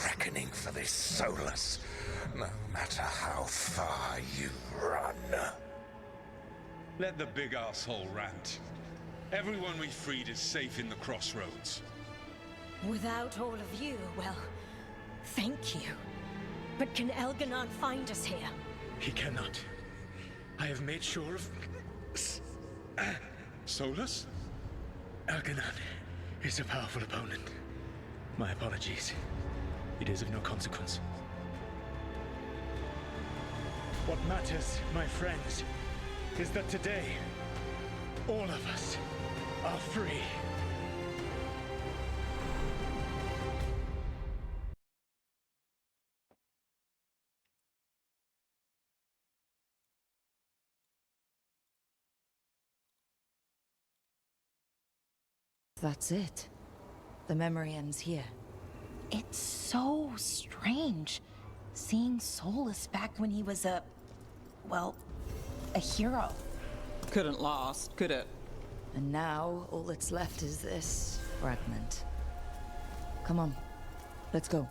reckoning for this Solus, no matter how far you run. Let the big asshole rant. Everyone we freed is safe in the crossroads. Without all of you, well, thank you. But can Elganon find us here? He cannot. I have made sure of... Solus? Elganon is a powerful opponent. My apologies. It is of no consequence. What matters, my friends, is that today, all of us are free. That's it. The memory ends here. It's so strange seeing Solus back when he was a hero. Couldn't last, could it? And now, all that's left is this fragment. Come on, let's go.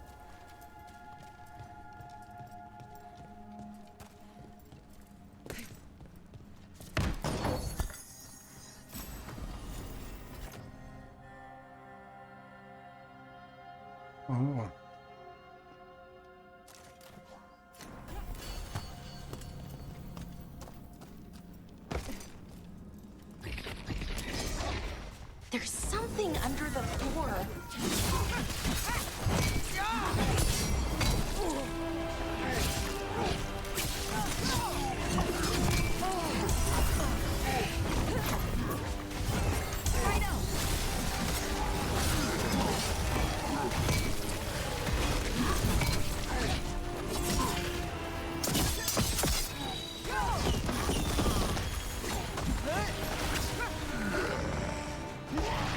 Oh. There's something under the floor.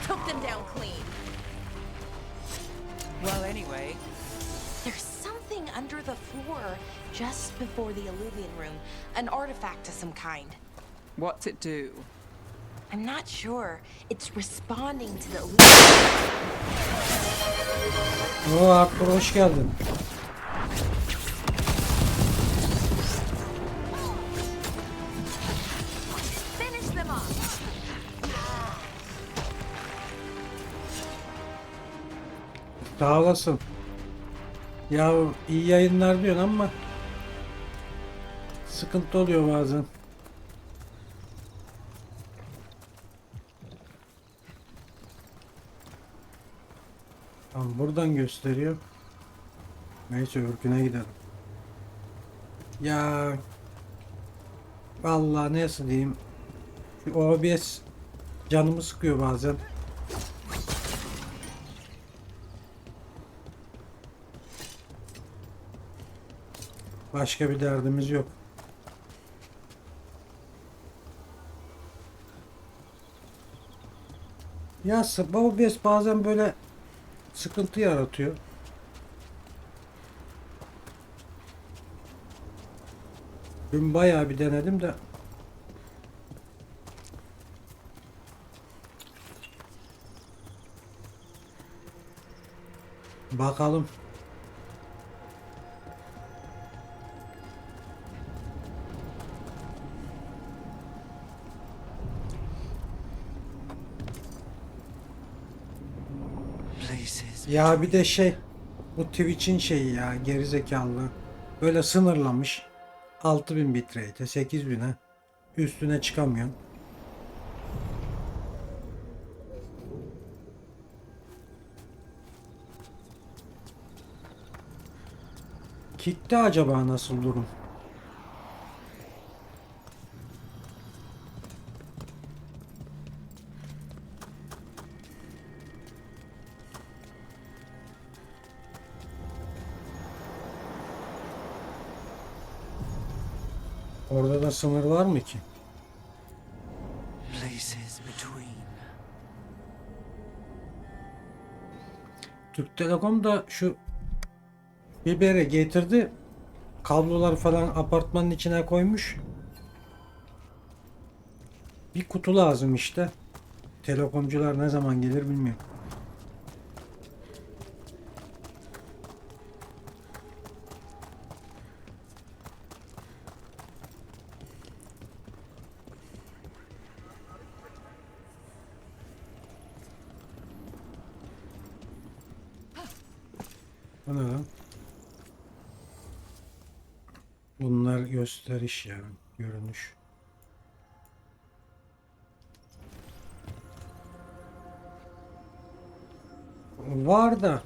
Took them down clean. Well, anyway, There's something under the floor just before the Illuvian room. An artifact of some kind. what's it do? I'm not sure. It's responding to the Illuvian. Oo, Akbar hoş geldin. Finish them off. Sağ olasın. Ya iyi yayınlar diyorsun ama sıkıntı oluyor bazen. Tamam, buradan gösteriyor. Neyse, ürküne gidelim. Ya vallahi nasıl diyeyim, şu OBS canımı sıkıyor bazen. Başka bir derdimiz yok. Ya OBS bazen böyle sıkıntı yaratıyor. Dün bayağı bir denedim de bakalım. Ya bir de bu Twitch'in şeyi ya, gerizekalı. Böyle sınırlamış. 6000 bitrate, 8000'e üstüne çıkamıyorsun. Kick'te acaba nasıl durum? Orada da sınır var mı ki? Türk Telekom da şu biberi getirdi. Kabloları falan apartmanın içine koymuş. Bir kutu lazım işte. Telekomcular ne zaman gelir bilmiyorum. Bu ne lan? Bunlar gösteriş yani. Görünüş. Var da.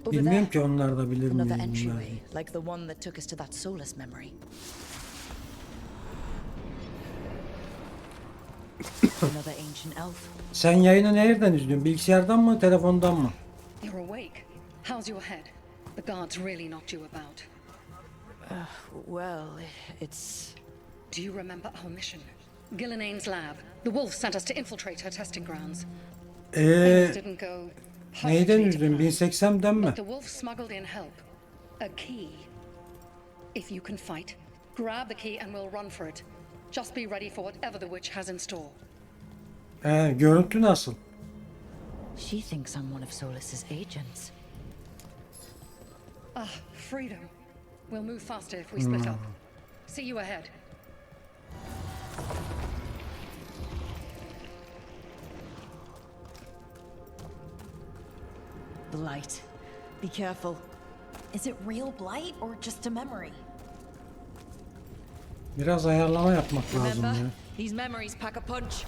Over Bilmiyorum there. ki onlar da bilir Another miyim bunlar. entryway, like the one that took us to that Solus memory. Another ancient elf. Sen yayını nereden izliyorsun? Bilgisayardan mı, telefondan mı? You're awake. How's your head? The guards really knocked you about. Well, it's... Do you remember our mission? Gillinane's lab. The wolf sent us to infiltrate her testing grounds. Things didn't go Neyden perfectly to üzdün? plan. 1080'den mi? But the wolf smuggled in help. A key. If you can fight, grab the key and we'll run for it. Just be ready for whatever the witch has in store. Görüntü nasıl? She thinks I'm one of Solus's agents. Ah, freedom. We'll move faster if we split up. See you ahead. Blight. Be careful. Is it real blight or just a memory? Biraz ayarlama yapmak lazım Remember, ya. these memories pack a punch.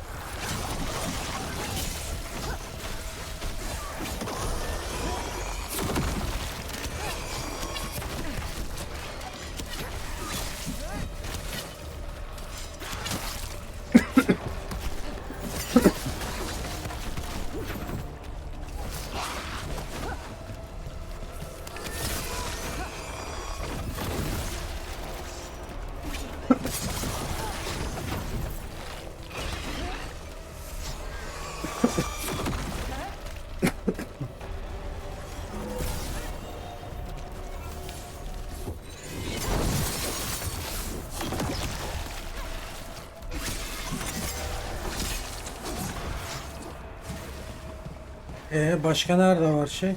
Başka nerede var şey?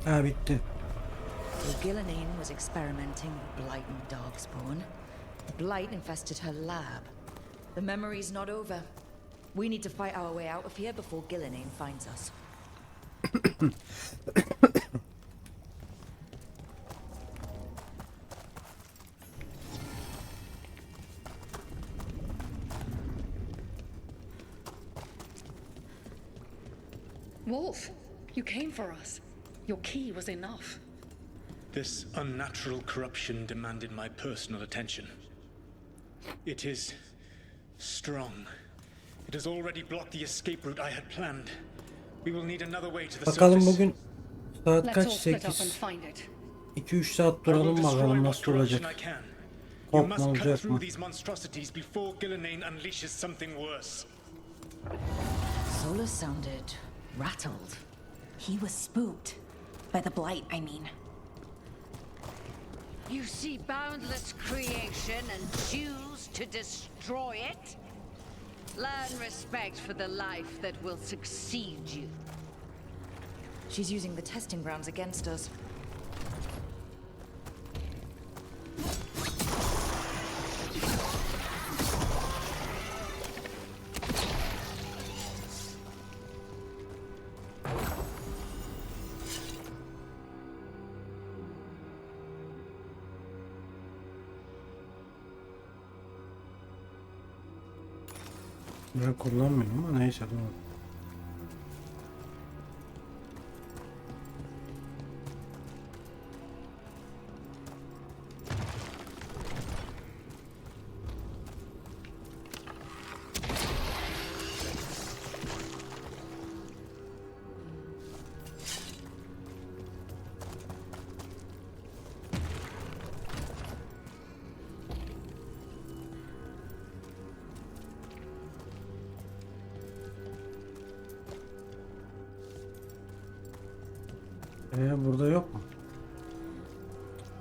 Ha bitti. So Gillinane was experimenting with blight and darkspawn. Blight infested her lab. The memory's not over. We need to fight our way out of here before Gillinane finds us. Wolf, you came for us. Your key was enough. This unnatural corruption demanded my personal attention. It is strong. It has already blocked the escape route I had planned. We will need another way to the Bakalım surface. bugün saat Let's kaç? all split up and 8. find it. 2-3 saat I will duralım destroy bakalım what nasıl corruption olacak. I can. You Korkma must cut olacak through mı? these monstrosities before Gillinane unleashes something worse. Solus sounded rattled. He was spooked. By the blight, I mean. You see boundless creation and choose to destroy it? Learn respect for the life that will succeed you. She's using the testing grounds against us. Ben kullanmıyorum ama neyse doğru. Burada yok mu?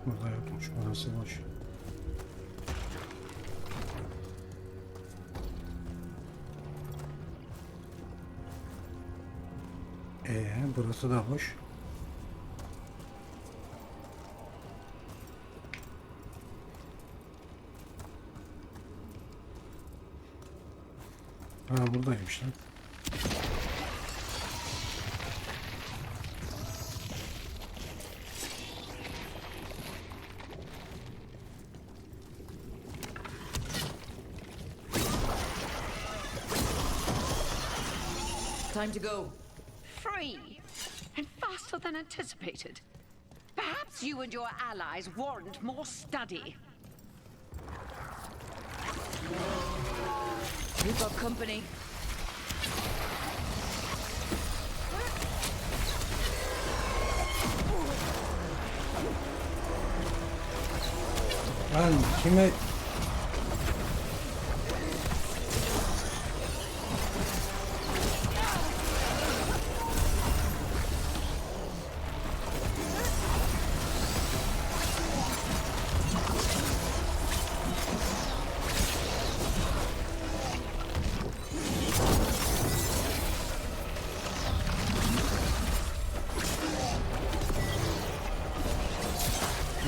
Burada yokmuş. Burası boş. Burası da boş. Ha buradaymış lan. Time to go. Free, and faster than anticipated. Perhaps you and your allies warrant more study. We've got company. Lan kime...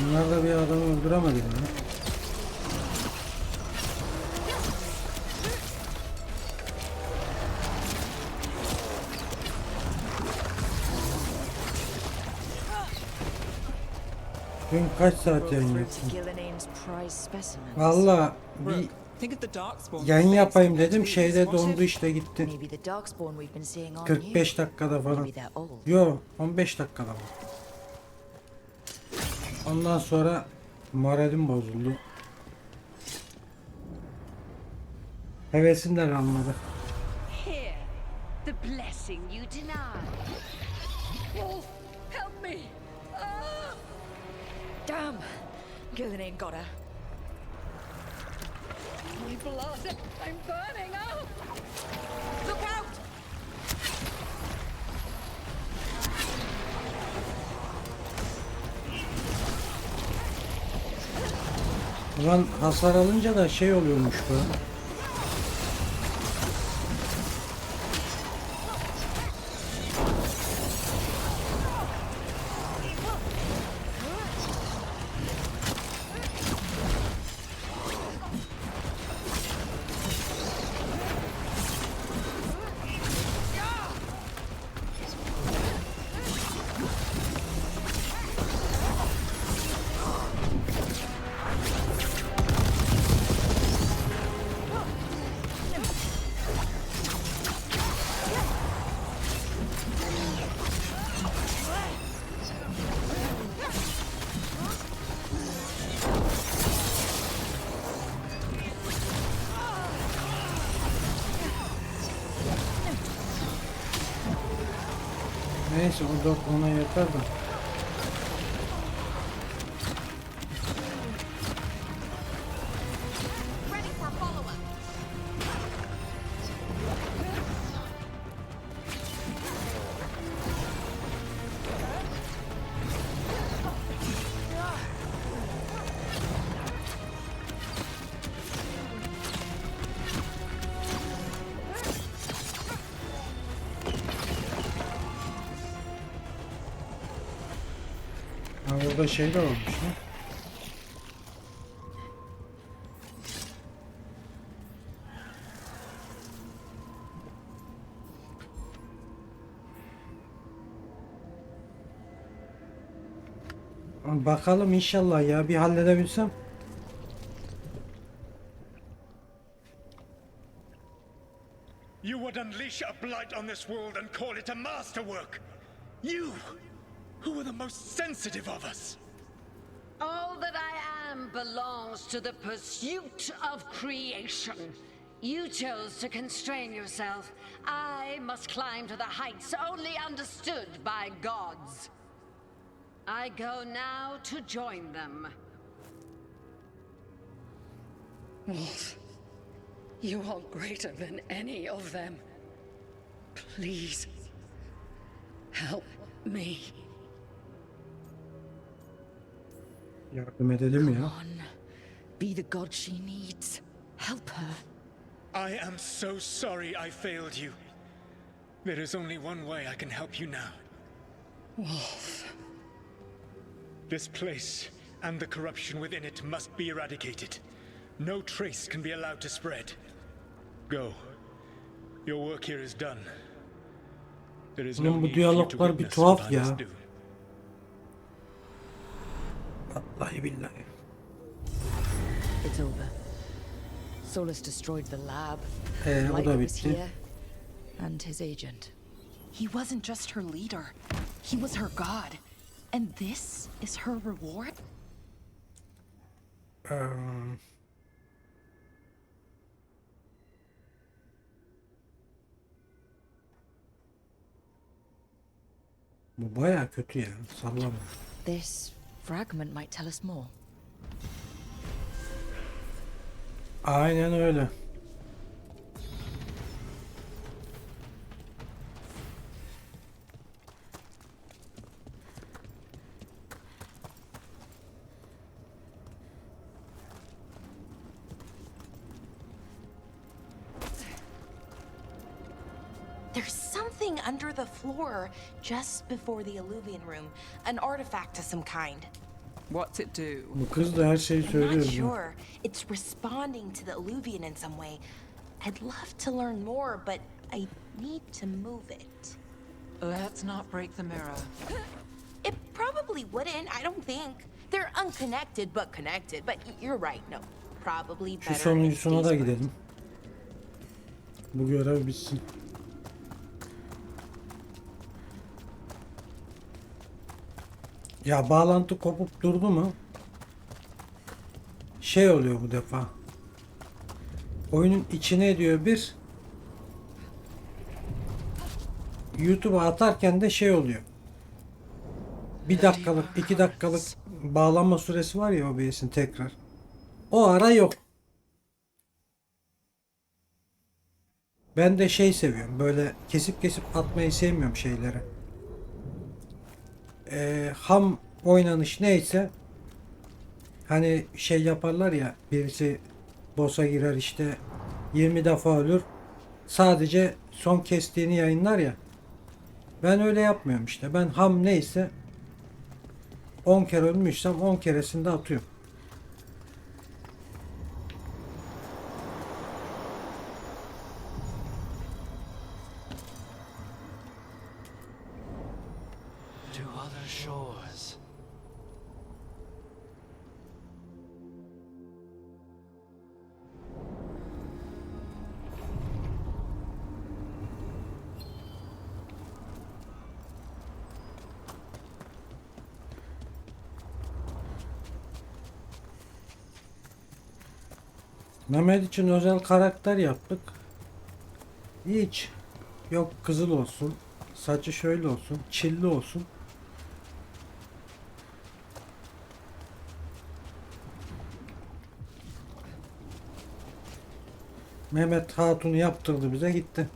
Bunlar da bir adamı öldüremedi mi? Dün kaç saat yayın yaptım? Valla bir yayın yapayım dedim, şeyde dondu işte gitti. 45 dakikada falan. Yo 15 dakikada var. Ondan sonra moralim bozuldu. Hevesim de kalmadı. Here, the blessing you deny. Wolf, help me! Ah! Damn! Gillenane got her. My blood! I'm burning up! Look out! Ulan hasar alınca da şey oluyormuş bu. Neyse o da ona yeter de. Ready for follow-up. Ha orada şey de olmuş lan. Bakalım inşallah ya bir halledebilsem. You would unleash a blight on this world and call it a masterwork. You, who are the most sensitive of us. All that I am belongs to the pursuit of creation. You chose to constrain yourself. I must climb to the heights only understood by gods. I go now to join them. Wolf, you are greater than any of them. Please, help me. Yardım edelim ya. Be the god she needs. Help her. I am so sorry I failed you. There is only one way I can help you now. Wolf. This place and the corruption within it must be eradicated. No trace can be allowed to spread. Go. Your work here is done. There is no Oğlum bu need for you to diyaloglar bir witness tuhaf what I ya. must do. Vallahi billahi. It's over. Solus destroyed the lab. O da Lighter was bitti. here, and his agent. He wasn't just her leader, he was her god. And this is her reward? Bu baya kötü ya. Sallama. This fragment might tell us more. Aynen öyle. There's something under the floor just before the Illuvian room. An artifact of some kind. What's it do? Bu kız da her şeyi I'm söylüyor. not bu. sure. It's responding to the Illuvian in some way. I'd love to learn more, but I need to move it. Let's not break the mirror. It probably wouldn't, I don't think. They're unconnected but connected. But you're right, no. Probably Şu better if sonuncusuna da these gidelim. Bu görev bitsin. Ya bağlantı kopup durdu mu? Şey oluyor bu defa. Oyunun içine diyor bir. YouTube'a atarken de şey oluyor. 1 dakikalık, 2 dakikalık bağlanma süresi var ya OBS'in tekrar. O ara yok. Ben de şey seviyorum. Böyle kesip kesip atmayı sevmiyorum şeyleri. Ham oynanış neyse, hani şey yaparlar ya, birisi boss'a girer işte 20 defa ölür, sadece son kestiğini yayınlar ya, ben öyle yapmıyorum işte. Ben ham neyse 10 kere ölmüşsem 10 keresinde atıyorum. To other shores. Mehmet için özel karakter yaptık. Hiç yok, kızıl olsun, saçı şöyle olsun, çilli olsun. Mehmet Hatun'u yaptırdı, bize gitti.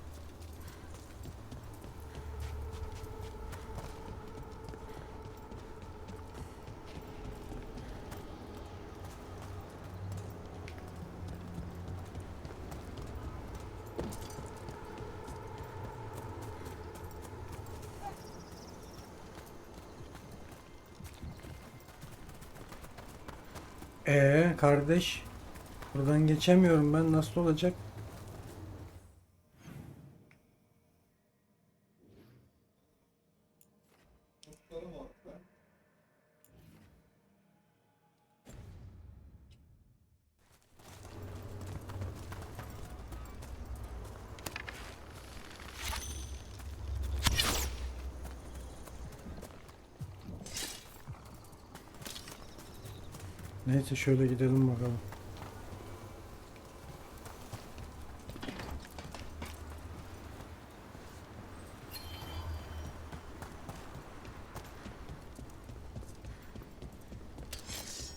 Kardeş, buradan geçemiyorum ben, nasıl olacak? Neyse, şöyle gidelim bakalım.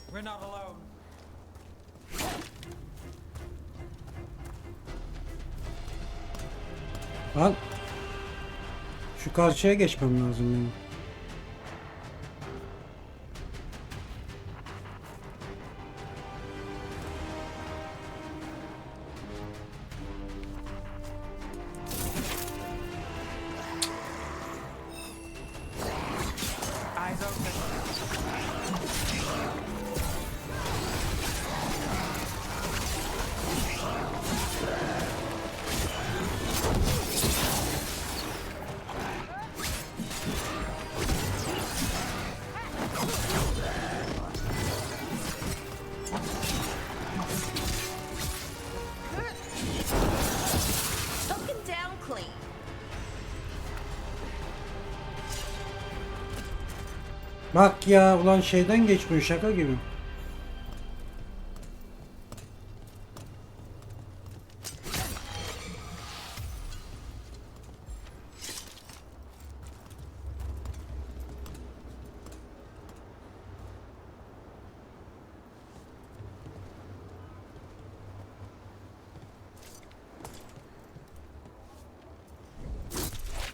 We're not alone. Lan, şu karşıya geçmem lazım benim. Eyes open. Bak ya ulan şeyden geçmiyor şaka gibi.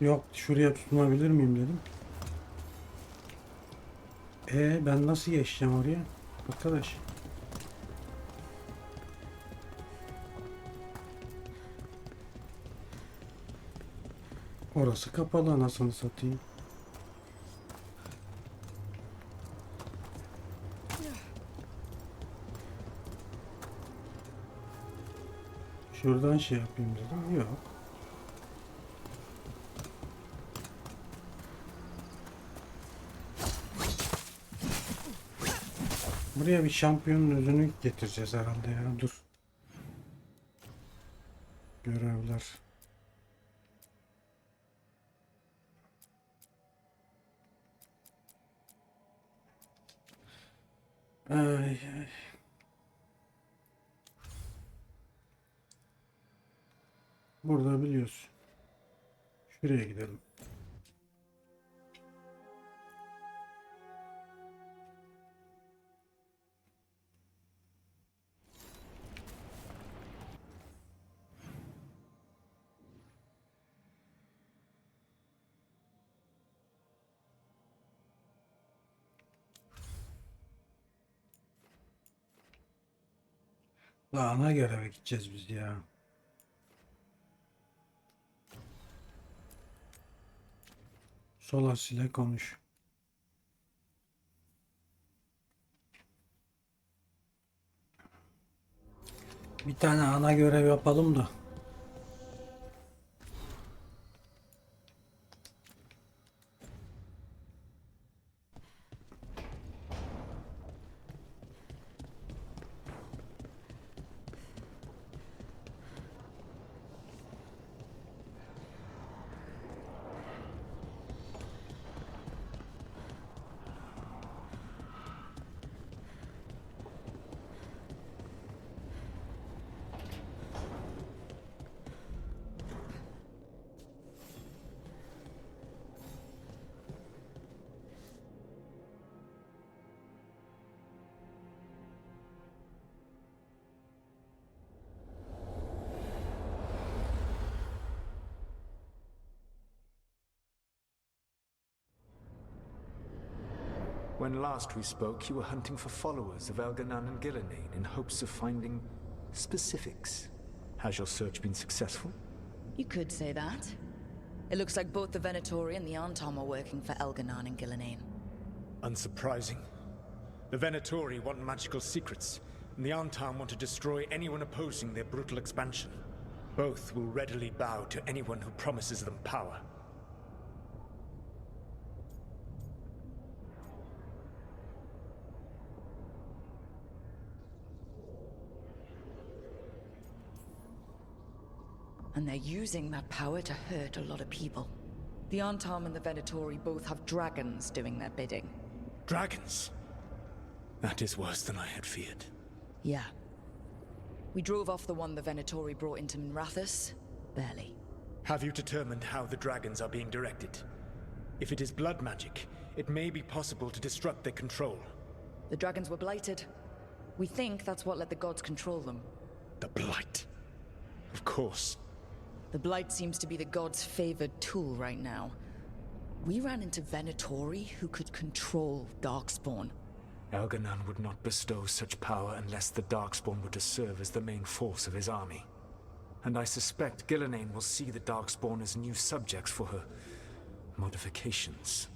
Yok şuraya tutunabilir miyim dedim. Ben nasıl geçeceğim oraya? Arkadaş. Orası kapalı anasını satayım. Şuradan şey yapayım dedim. Yok. Buraya bir şampiyonun özünü getireceğiz herhalde ya. Dur. Görevler. Ay ay. Burada biliyorsun. Şuraya gidelim. Ana göreve gideceğiz biz ya. Solas ile konuş. Bir tane ana görev yapalım da. When last we spoke, you were hunting for followers of Elganan and Gillenane in hopes of finding specifics. Has your search been successful? You could say that. It looks like both the Venatori and the Antom are working for Elganan and Gillenane. Unsurprising. The Venatori want magical secrets, and the Antom want to destroy anyone opposing their brutal expansion. Both will readily bow to anyone who promises them power. And they're using that power to hurt a lot of people. The Antom and the Venatori both have dragons doing their bidding. Dragons? That is worse than I had feared. Yeah. We drove off the one the Venatori brought into Minrathous. Barely. Have you determined how the dragons are being directed? If it is blood magic, it may be possible to disrupt their control. The dragons were blighted. We think that's what let the gods control them. The Blight. Of course. The Blight seems to be the gods' favored tool right now. We ran into Venatori who could control Darkspawn. Elganan would not bestow such power unless the Darkspawn were to serve as the main force of his army. And I suspect Gillenane will see the Darkspawn as new subjects for her modifications.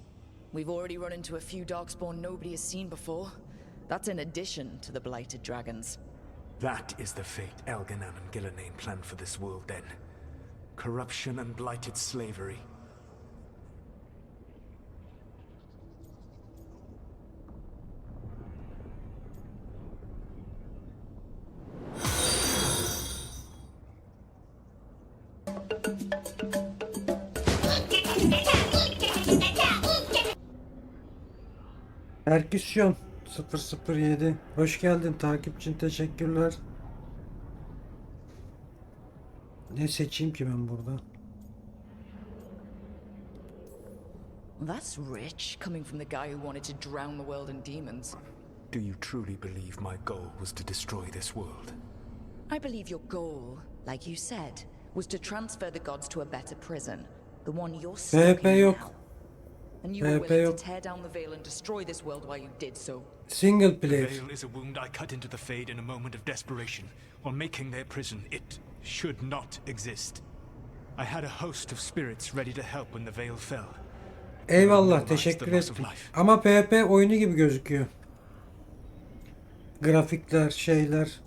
We've already run into a few Darkspawn nobody has seen before. That's in addition to the blighted dragons. That is the fate Elganan and Gillenane planned for this world then. Corruption and blighted slavery. Perküsyon 007. Hoş geldin takip için teşekkürler. Ne seçeyim ki ben burada? That's rich, coming from the guy who wanted to drown the world in demons. Do you truly believe my goal was to destroy this world? I believe your goal, like you said, was to transfer the gods to a better prison. The one you're stuck PvP in yok. now. And you were PvP willing yok. to tear down the veil and destroy this world while you did so. Single The player. veil is a wound I cut into the Fade in a moment of desperation, while making their prison. It should not exist. I had a host of spirits ready to help when the veil fell. Eyvallah, teşekkür ettim. Ama PvP oyunu gibi gözüküyor. Grafikler, şeyler.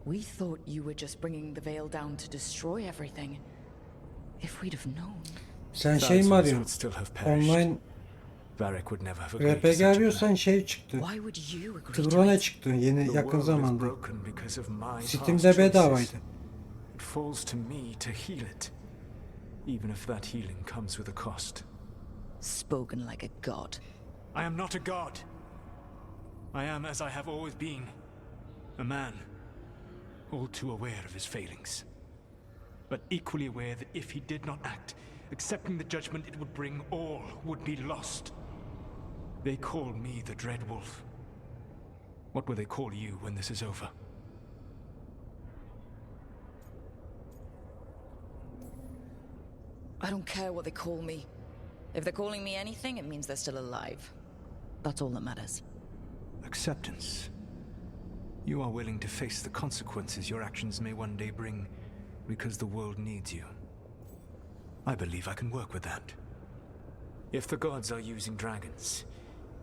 We thought you were just bringing the veil down to destroy everything. If we'd have known. Sen şey mi arıyorsun? Online RPG arıyorsan şey çıktı. Trone çıktı yeni yakın zamanda. Steam'de bedavaydı. It falls to me to heal it, even if that healing comes with a cost. Spoken like a god. I am not a god. I am as I have always been, a man, all too aware of his failings, but equally aware that if he did not act, accepting the judgment it would bring, all would be lost. They call me the Dread Wolf. What will they call you when this is over? I don't care what they call me. If they're calling me anything, it means they're still alive. That's all that matters. Acceptance. You are willing to face the consequences your actions may one day bring because the world needs you. I believe I can work with that. If the gods are using dragons,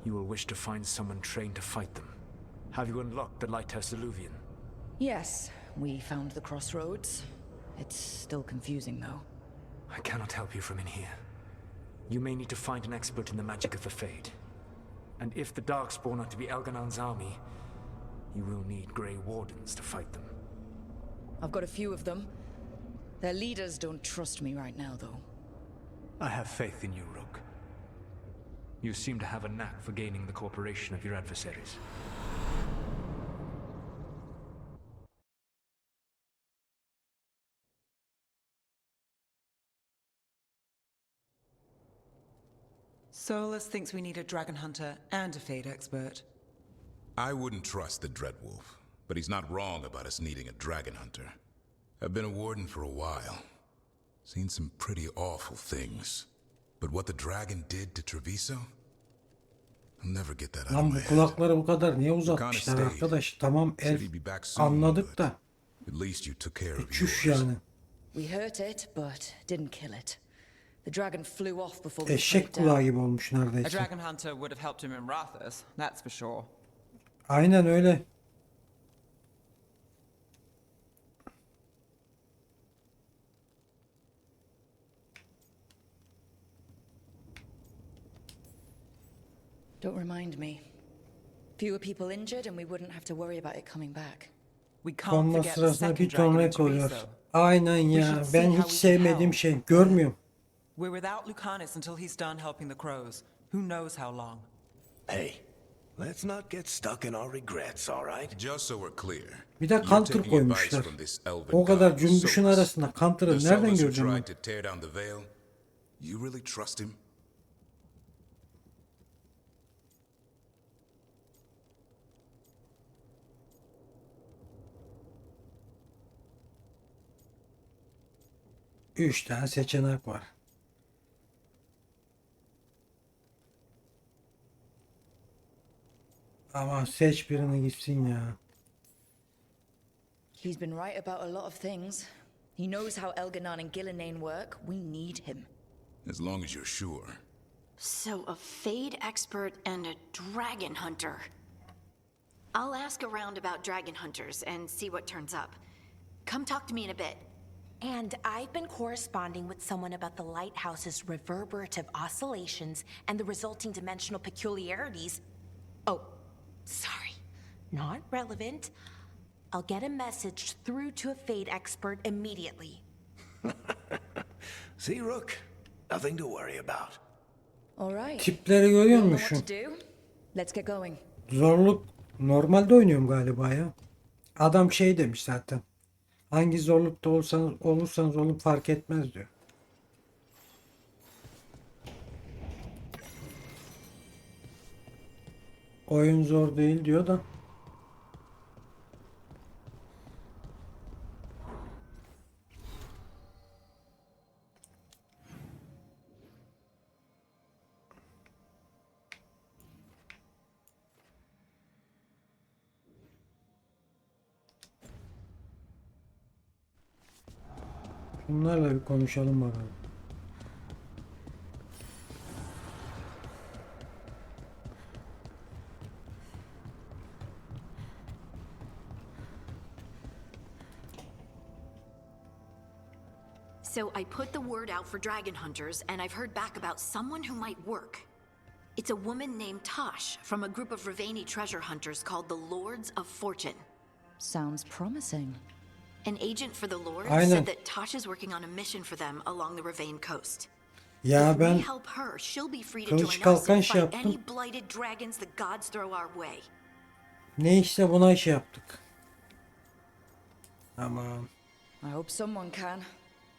you will wish to find someone trained to fight them. Have you unlocked the Lighthouse Illuvian? Yes, we found the crossroads. It's still confusing, though. I cannot help you from in here. You may need to find an expert in the magic of the Fade. And if the Darkspawn are to be Elganon's army, you will need Grey Wardens to fight them. I've got a few of them. Their leaders don't trust me right now, though. I have faith in you, Rook. You seem to have a knack for gaining the cooperation of your adversaries. Solus thinks we need a dragon hunter and a Fade expert. I wouldn't trust the Dreadwolf, but he's not wrong about us needing a dragon hunter. I've been a warden for a while. Seen some pretty awful things. But what the dragon did to Treviso? I'll never get that out of Lan my bu head. kulakları bu kadar niye uzatmışlar arkadaş? Tamam elf anladık da. At least you took care of Çüş yours. yani. We hurt it, but didn't kill it. The dragon flew off before we Eşek put it down. kulağı gibi olmuş A neredeyse. dragon hunter would have helped him in Rathus, that's for sure. Aynen öyle. Don't remind me. Fewer people injured and we wouldn't have to worry about it coming back. We can't Konma forget the sırasında second bir ton dragon in rek oluyor. Treviso. Aynen ya. should see Ben how hiç we sevmediğim help. şey. Görmüyorum. We're without Lucanus until he's done helping the crows. Who knows how long? Hey, let's not get stuck in our regrets, all right? Just so we're clear. Bir de you're counter taking advice koymuşlar. from this elven O kadar god, cümbüşün Solus. arasında counter'ı The nereden Solus who göreceğim ben? tried to tear down the veil. You really trust him? Üç tane seçenek var. Ama seç birini gitsin ya. He's been right about a lot of things. He knows how Elganon and Gillinane work. We need him. As long as you're sure. So, a Fade expert and a dragon hunter. I'll ask around about dragon hunters and see what turns up. Come talk to me in a bit. And I've been corresponding with someone about the lighthouse's reverberative oscillations and the resulting dimensional peculiarities. Oh, sorry. Not relevant. I'll get a message through to a fate expert immediately. See, Rook? Nothing to worry about. All right. Tipleri görüyor Know musun? what to do? Let's get going. Zorluk normalde oynuyorum galiba ya. Adam şey demiş zaten. Hangi zorlukta olursanız olun fark etmez diyor. Oyun zor değil diyor da. Bunlarla bir konuşalım bakalım. So I put the word out for dragon hunters, and I've heard back about someone who might work. It's a woman named Tosh from a group of Ravani treasure hunters called the Lords of Fortune. Sounds promising. An agent for the Lords Aynen. said that Tosh is working on a mission for them along the Ravane coast. Ya If we ben help her, she'll be free to kılıç join us kalkan and şey fight yaptım. any blighted dragons the gods throw our way. Ne işte buna şey yaptık. Tamam. I hope someone can.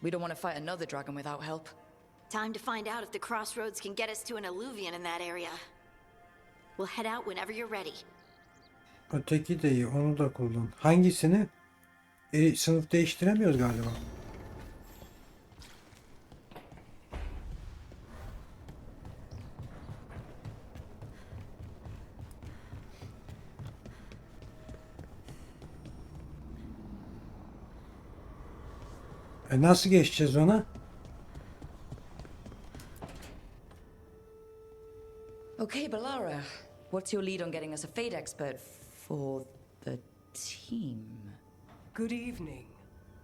We don't want to fight another dragon without help. Time to find out if the crossroads can get us to an alluvian in that area. We'll head out whenever you're ready. Öteki de iyi. Onu da kullan. Hangisini? Sınıf değiştiremiyoruz galiba. Nasıl geçeceğiz ona? Okay, Balara. What's your lead on getting us a fate expert for the team? Good evening.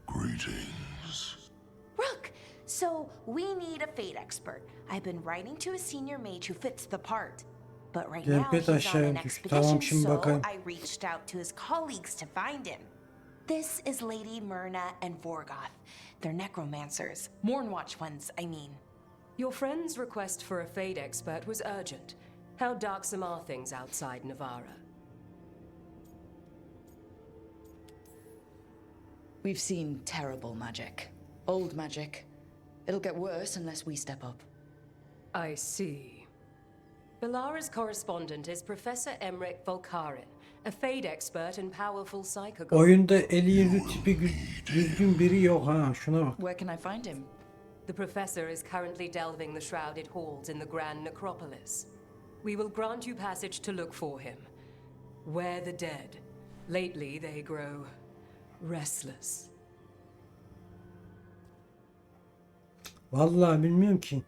Greetings. Rook, so we need a fate expert. I've been writing to a senior mage who fits the part. But right now Gelbet he's on aşağı an düş. expedition, Tamam şimdi so bakayım. I reached out to his colleagues to find him. This is Lady Myrna and Vorgoth. They're necromancers. Mournwatch ones, I mean. Your friend's request for a fate expert was urgent. How darksome are things outside Navarra? We've seen terrible magic. Old magic. It'll get worse unless we step up. I see. Balara's correspondent is Professor Emmerich Volkarin, a fate expert and powerful psychogon. Oyunda eli yüzü tipi düzgün biri yok ha. Şuna bak. Where can I find him? The professor is currently delving the shrouded halls in the Grand Necropolis. We will grant you passage to look for him. Where the dead. Lately they grow restless. Vallahi bilmiyorum ki.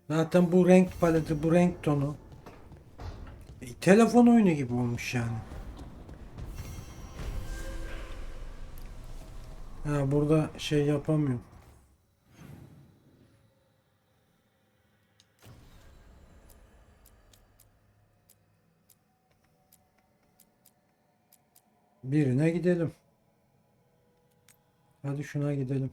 Zaten bu renk paleti, bu renk tonu. Telefon oyunu gibi olmuş yani. Ha, burada şey yapamıyorum. Birine gidelim. Hadi şuna gidelim.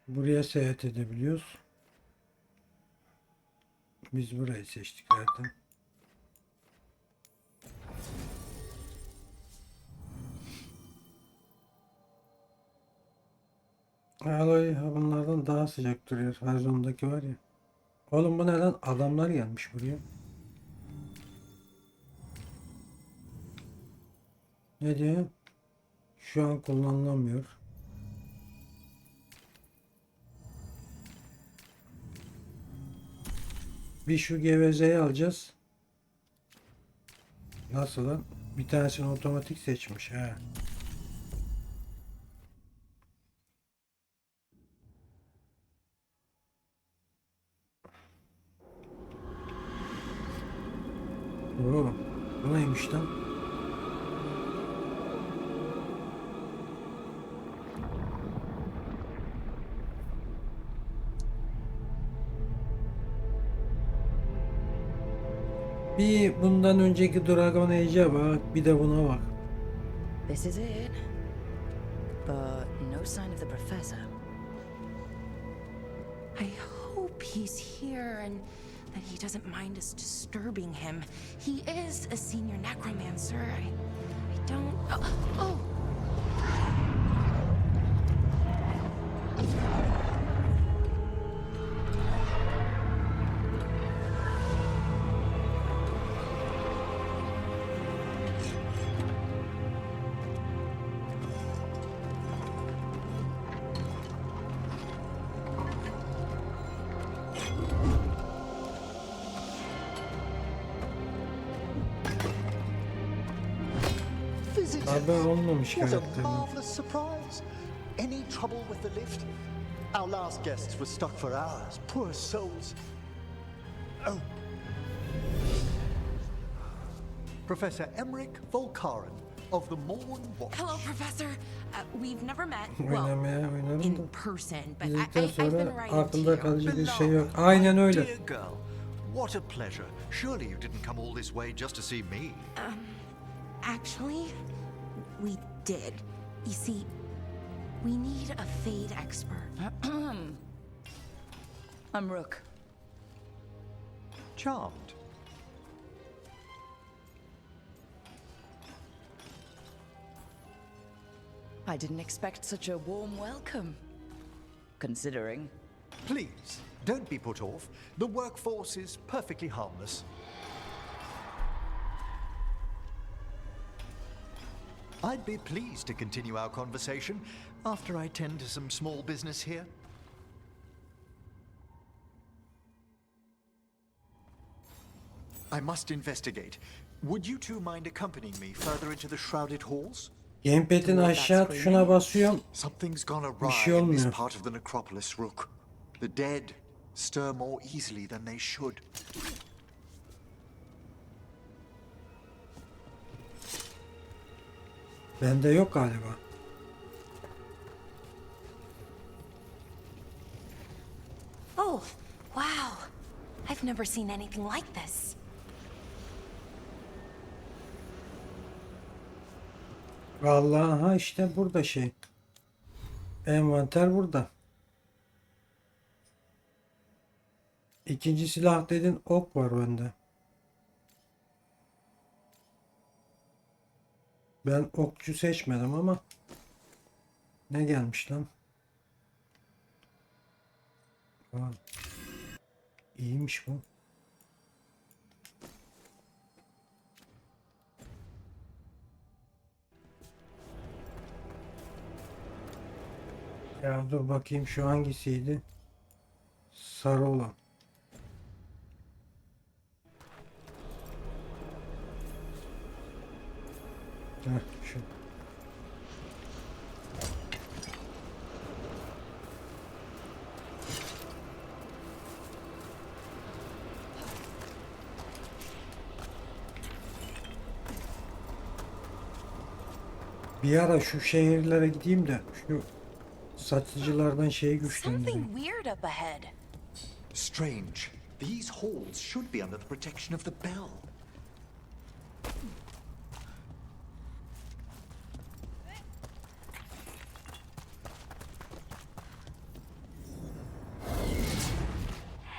Buraya seyahat edebiliyoruz. Biz burayı seçtik zaten. Alay bunlardan daha sıcak duruyor. Harzondaki var ya. Oğlum bu ne lan? Adamlar gelmiş buraya. Ne diyor? Şu an kullanılamıyor. Bir şu gevezeyi alacağız. Nasıl lan? Bir tanesini otomatik seçmiş ha. Oo, bu neymiş lan? Bir bundan önceki Dragon Age'e bak, bir de buna bak. This is it. But no sign of the professor. I hope he's here and that he doesn't mind us disturbing him. He is a senior necromancer. I don't... Oh! Haber olmamış What a karakterin. marvelous surprise. Any trouble with the lift? Our last guests were stuck for hours. Poor souls. Oh. Professor Emmerich Volkaren of the Morn Watch. Hello, Professor. We've never met, Oynamaya oynarım in da. person, but Bildikten I've been sonra writing to aklında you. kalıcı bir şey yok. Aynen öyle. Dear girl, what a pleasure. Surely you didn't come all this way just to see me. Actually, we did. You see, we need a fade expert. I'm Rook. Charmed. I didn't expect such a warm welcome. Considering. Please, don't be put off. The workforce is perfectly harmless. I'd be pleased to continue our conversation after I tend to some small business here. I must investigate. Would you two mind accompanying me further into the shrouded halls? Gamepad'in aşağı tuşuna basıyorum. Something's gone Bir şey awry in this olmuyor. part of the necropolis, Rook. The dead stir more easily than they should. Bende yok galiba. Oh, wow. I've never seen anything like this. Vallahi aha işte burada şey. Envanter burada. İkinci silah dedin, ok var bende. Ben okçu seçmedim ama ne gelmiş lan? Aa, iyiymiş bu. Ya dur bakayım, şu hangisiydi? Sarı olan. Heh, şu. Bir ara şu şehirlere gideyim de şu satıcılardan şeyi güçlendireyim. Something weird up ahead. Strange. These halls should be under the protection of the bell.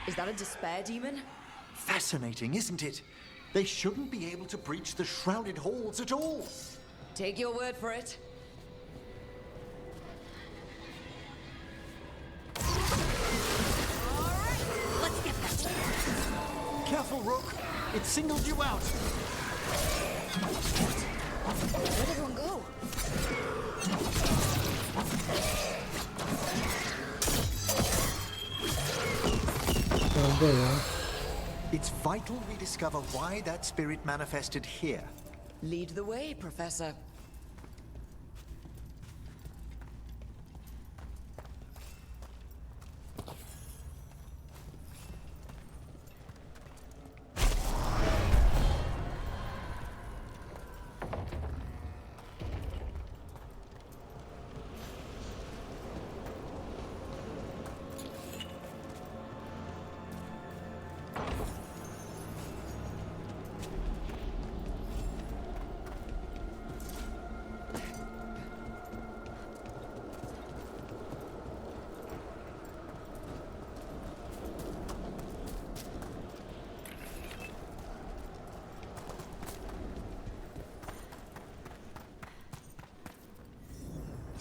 Is that a despair demon? Fascinating, isn't it? They shouldn't be able to breach the shrouded halls at all. Take your word for it. Let's get them. Careful, Rook. It singled you out. Where'd everyone go? Orada ya. It's vital we discover why that spirit manifested here. Lead the way, Professor.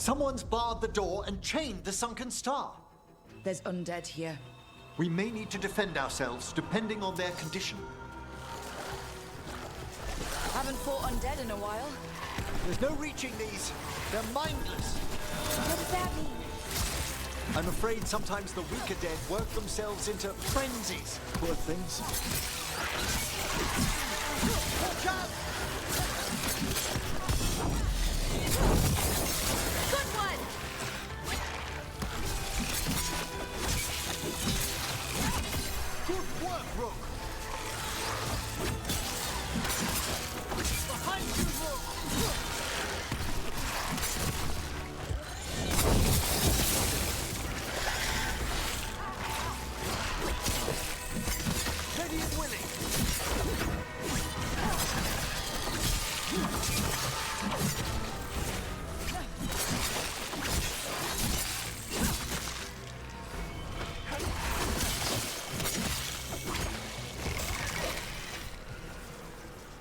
Someone's barred the door and chained the sunken star. There's undead here. We may need to defend ourselves depending on their condition. Haven't fought undead in a while. There's no reaching these. They're mindless. What does that mean? I'm afraid sometimes the weaker dead work themselves into frenzies. Poor things. Watch out! Good one! Good work, Rook! Behind you, Rook! Ready and willing!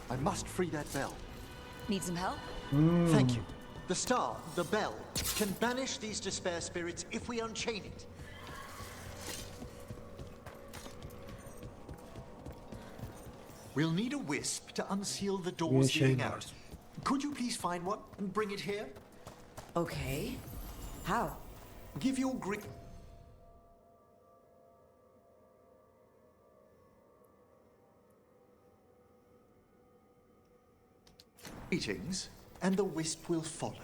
I must free that bell. Need some help? Thank you. The star, the bell, can banish these despair spirits if we unchain it. We'll need a wisp to unseal the doors leading out. Could you please find one and bring it here? Okay. How? Give your grip. Greetings, and the wisp will follow.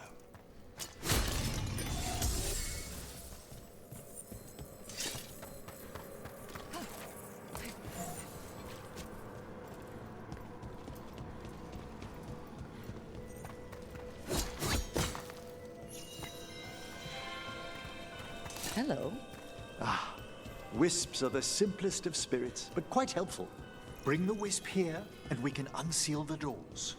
Hello. Ah, wisps are the simplest of spirits, but quite helpful. Bring the wisp here, and we can unseal the doors.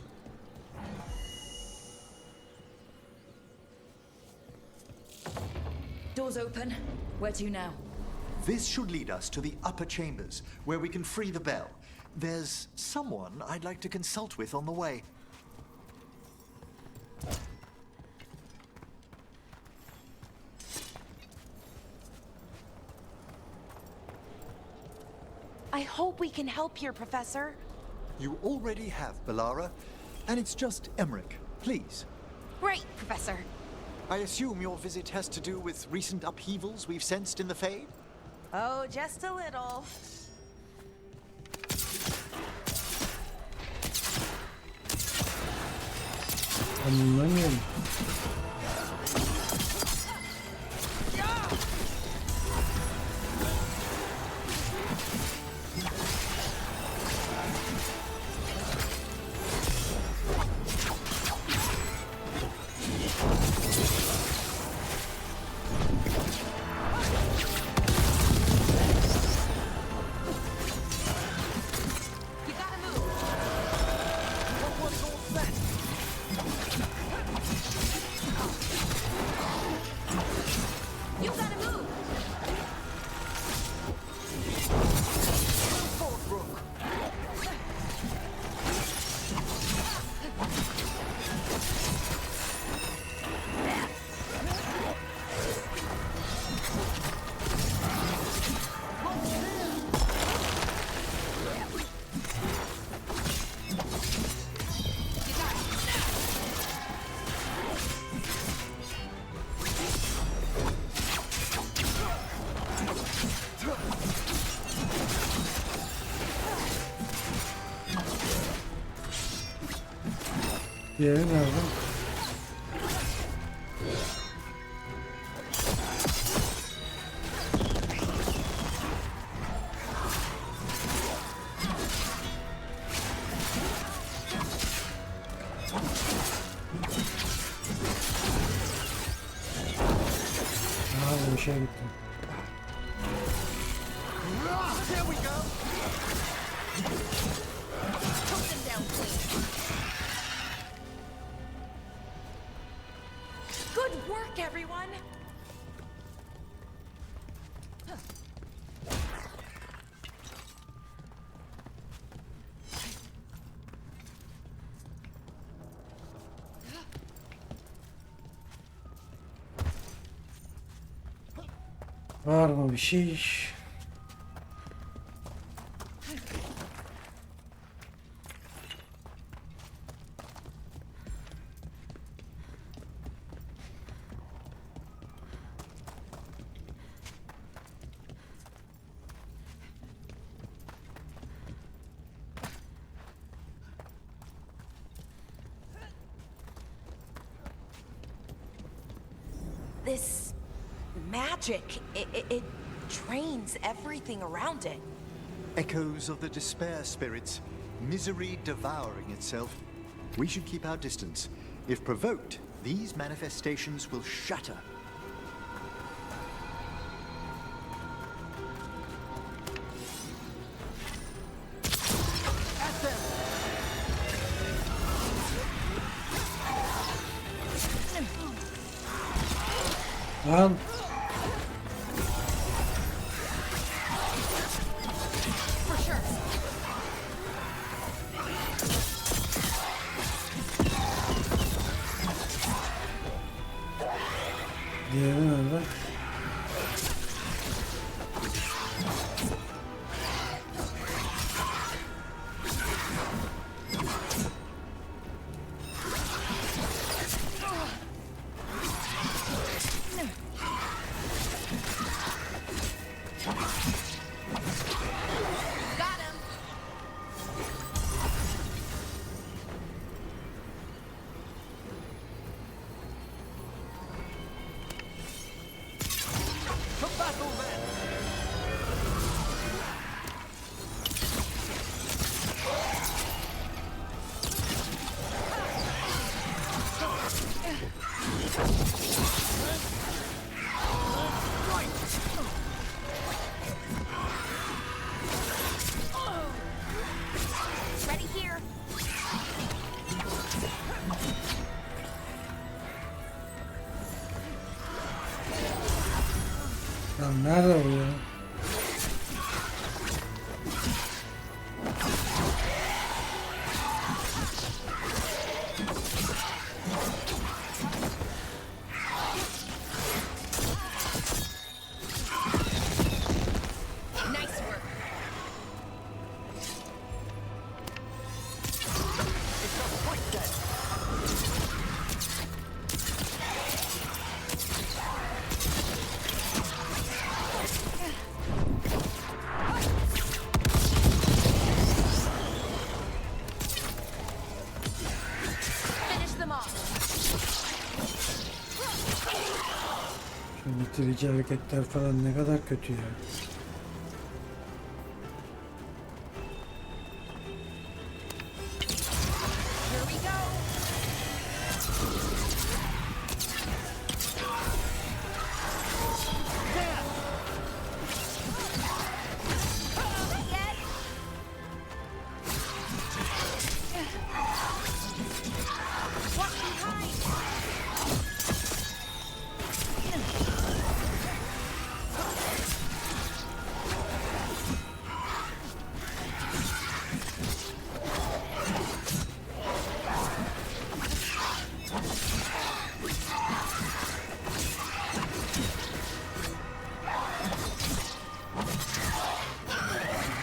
Doors open. Where to now? This should lead us to the upper chambers, where we can free the bell. There's someone I'd like to consult with on the way. I hope we can help here, Professor. You already have, Bellara, and it's just Emmerich. Please. Great, Professor. I assume your visit has to do with recent upheavals we've sensed in the Fade? Oh, just a little. Anlamıyorum. Diğeri nerede? Bu işe gittim. Here we go. Put them down, please. Good work, everyone. Var mı bir şey? This magic, it drains everything around it. Echoes of the despair spirits, misery devouring itself. We should keep our distance. If provoked, these manifestations will shatter. At them! Lan. For sure. Diğeri nerede? Got him. To battle then! Ready here. Lan nerede bu ya? Nice work. It's a fight then! Finish them off. Şu bitirici hareketler falan ne kadar kötü ya. Here we go. Not yet. Watch behind.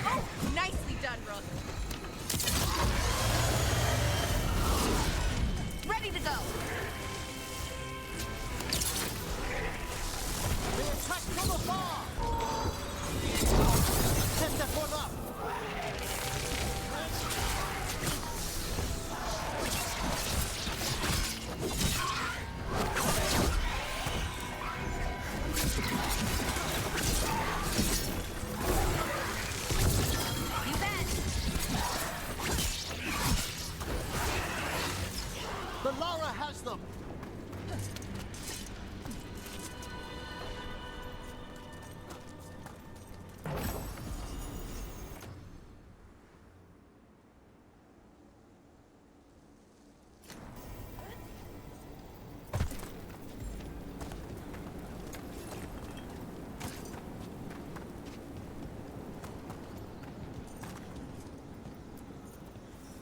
Oh, nicely done, Rook. Ready to go. They attack from afar! Set that one up! You bet. The Lara has them!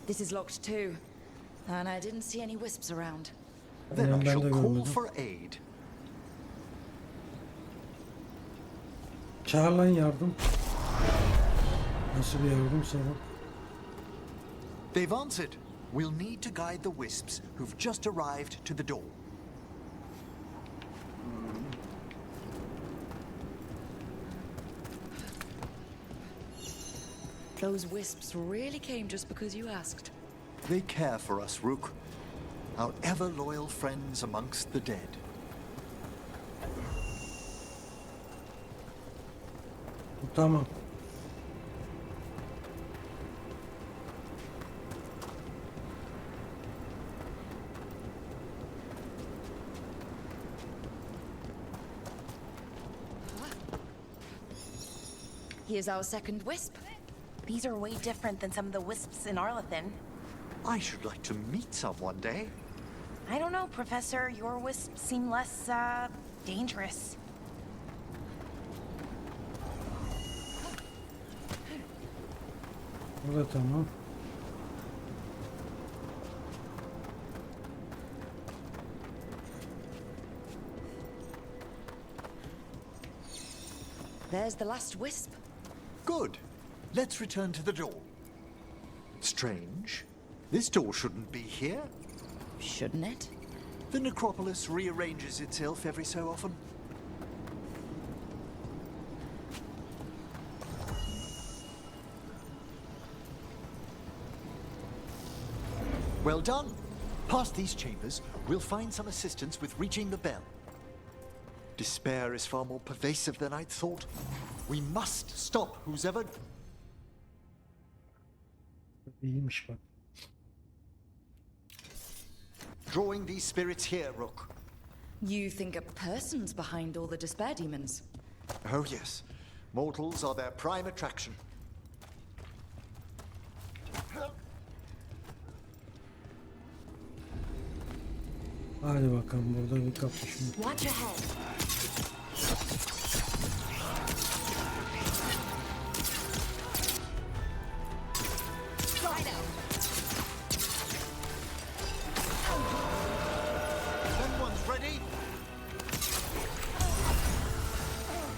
This is locked too. And I didn't see any wisps around. Then I Ben shall de call görmedim. for aid. Çağır lan yardım. Nasıl bir yardımsa bu? They've answered. We'll need to guide the wisps who've just arrived to the door. Those wisps really came just because you asked. They care for us, Rook. Our ever-loyal friends amongst the dead. Tamam. Here's our second wisp. These are way different than some of the wisps in Arlethan. I should like to meet some one day. I don't know, Professor. Your wisps seem less, dangerous. Bu da tamam. There's the last wisp. Good. Let's return to the door. Strange. This door shouldn't be here. Shouldn't it? The necropolis rearranges itself every so often. Well done. Past these chambers, we'll find some assistance with reaching the bell. Despair is far more pervasive than I'd thought. We must stop who's ever... İyiymiş bak. Drawing these spirits here, Rook. You think a person's behind all the despair demons? Oh yes. Mortals are their prime attraction. Hadi bakalım burada bir kapışma. Watch ahead. Someone's ready?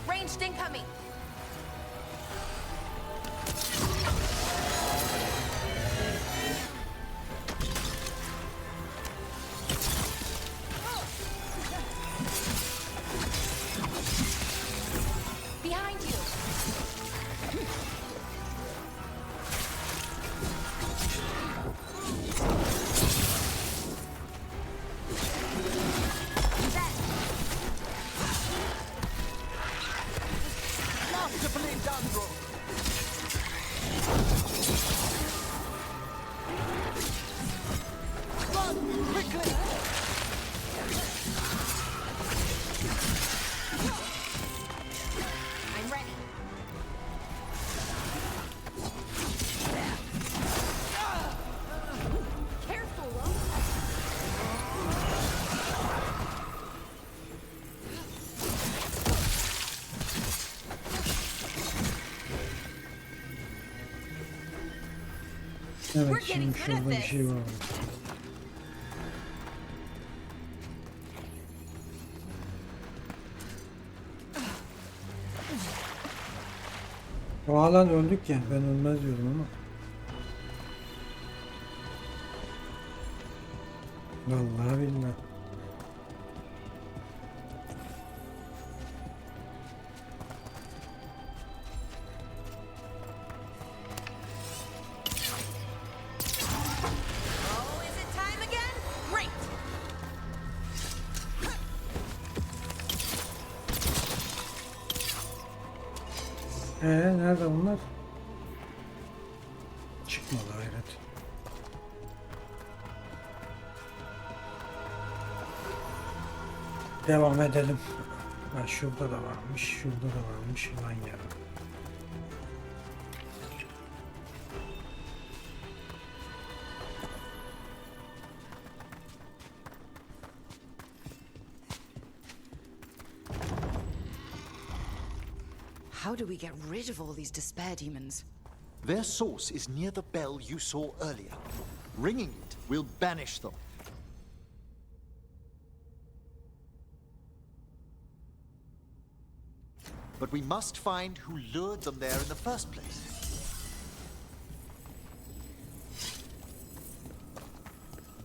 Ranged incoming. Behind you. Masterfully done, Rook. Run, quickly! I'm ready. Careful, Lo. Evet şimdi şurada bir şey var. O alan öldük ya, ben ölmez diyordum ama. Vallahi billahi. Oh, is it time again? Great. Nerede bunlar? Çıkmadı hayret. Devam edelim. Ha, şurada da varmış, şurada da varmış. Lan ya. How do we get rid of all these despair demons? Their source is near the bell you saw earlier. Ringing it will banish them. but we must find who lured them there in the first place.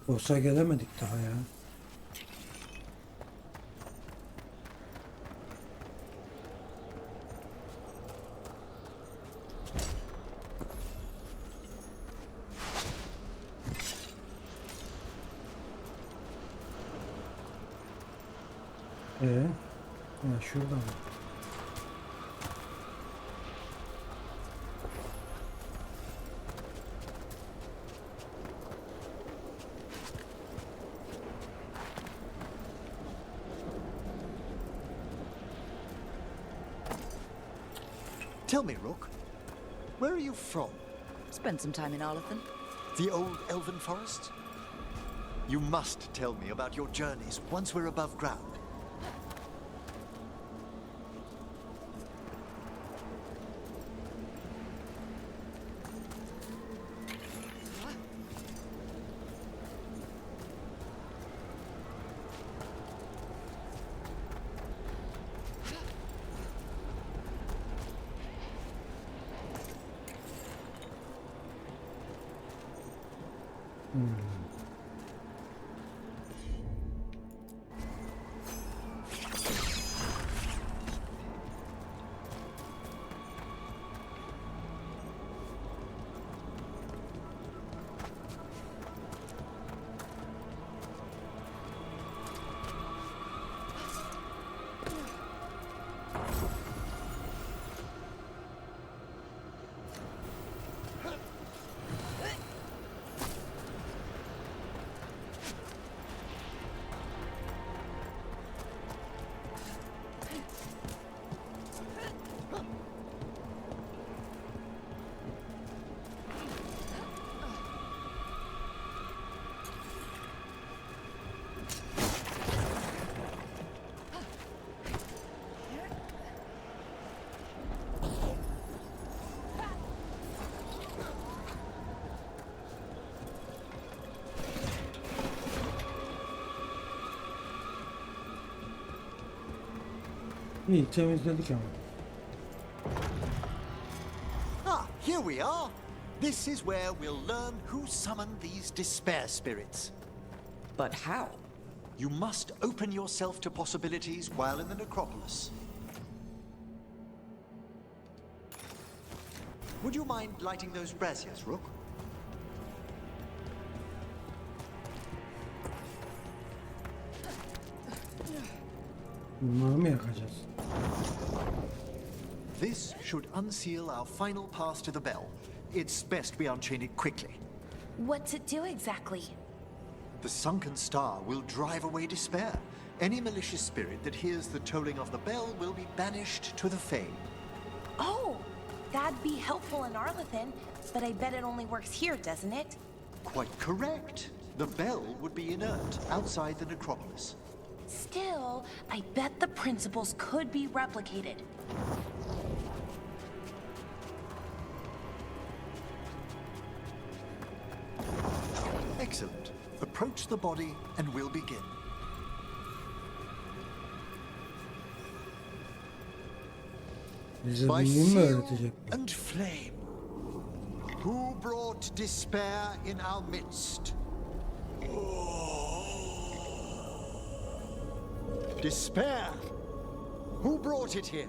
Boss'a gelemedik daha ya. Ha, şurada mı? Tell me, Rook, where are you from? Spent some time in Arlathan. The old elven forest? You must tell me about your journeys once we're above ground. İyi temizledik ama. Ah, here we are. This is where we'll learn who summoned these despair spirits. But how? You must open yourself to possibilities while in the necropolis. Would you mind lighting those braziers, Rook? Bunları mı yakacağız? This should unseal our final pass to the bell. It's best we unchain it quickly. What's it do exactly? The sunken star will drive away despair. Any malicious spirit that hears the tolling of the bell will be banished to the Fae. Oh, that'd be helpful in Arlathan, but I bet it only works here, doesn't it? Quite correct. The bell would be inert outside the necropolis. Still, I bet the principles could be replicated. Excellent. Approach the body and we'll begin. Bize By büyüğü mü seal öğretecek? and flame, who brought despair in our midst? Despair! Who brought it here?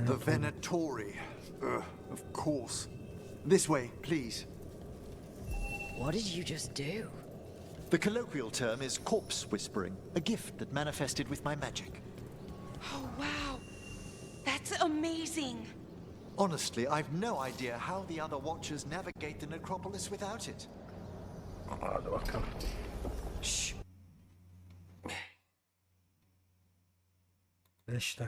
The Venatori. Of course. This way, please. What did you just do? The colloquial term is corpse whispering, a gift that manifested with my magic. Oh, wow. That's amazing. Honestly, I've no idea how the other Watchers navigate the necropolis without it. Hadi bakalım. Shh. 5 dakika.